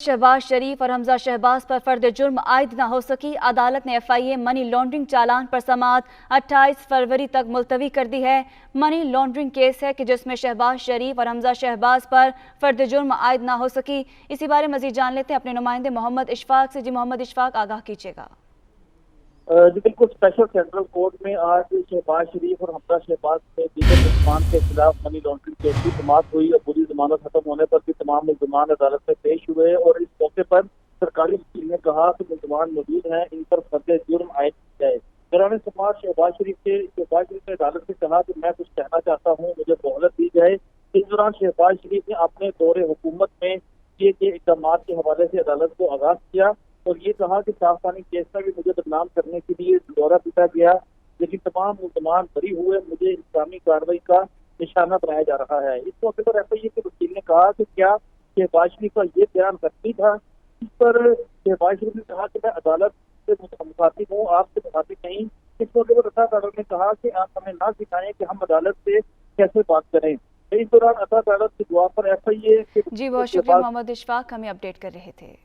शहबाज शरीफ और हमजा शहबाज पर फर्द जुर्म आयद न हो सकी। अदालत ने FIA मनी लॉन्ड्रिंग चालान पर समाअत 28 फरवरी तक मुलतवी कर दी है। मनी लॉन्ड्रिंग केस है कि जिसमें शहबाज शरीफ और हमजा शहबाज पर फर्द जुर्म आयद न हो सकी। इसी बारे मजीद जान लेते हैं अपने नुमाइंदे मोहम्मद इशफाक से। जी मोहम्मद इशफाक, आगाह कीजिएगा। जी बिल्कुल, स्पेशल सेंट्रल कोर्ट में आज शहबाज शरीफ और हमजा शहबाज में दीगर मुलजमान के खिलाफ मनी लॉन्ड्रिंग केस की समाअत हुई और पूरी जमानत खत्म होने पर भी तमाम मुलजमान अदालत में पेश हुए और इस मौके पर सरकारी वकील ने कहा कि मुलजमान मौजूद हैं, इन पर फर्द जुर्म आयद की जाए। दौरान समाअत शहबाज शरीफ ने अदालत से कहा कि मैं कुछ कहना चाहता हूँ, मुझे मोहलत दी जाए। इस दौरान शहबाज शरीफ ने अपने दौरे हुकूमत में किए गए इक़दाम के हवाले से अदालत को आगाज किया और ये कहा कि साफ पानी केस में भी मुझे बदनाम करने के लिए दौरा पीटा गया, लेकिन तमाम मुलजमान बरी हुए, मुझे इस्लामी कार्रवाई का निशाना बनाया जा रहा है। इस मौके पर FIA के वकील ने कहा कि क्या शहबाज शरीफ का ये बयान सच्ची था। इस पर शहबाज शरीफ ने कहा कि मैं अदालत से मुखातिब हूँ, आपसे मुखातिब नहीं। इस मौके पर अदालत ने कहा कि आप हमें ना सिखाएं कि हम अदालत से कैसे बात करें। इस दौरान अदालत की दुआ पर FIA के जी बहुत शुक्रिया मोहम्मद इशफाक, हमें अपडेट कर रहे थे।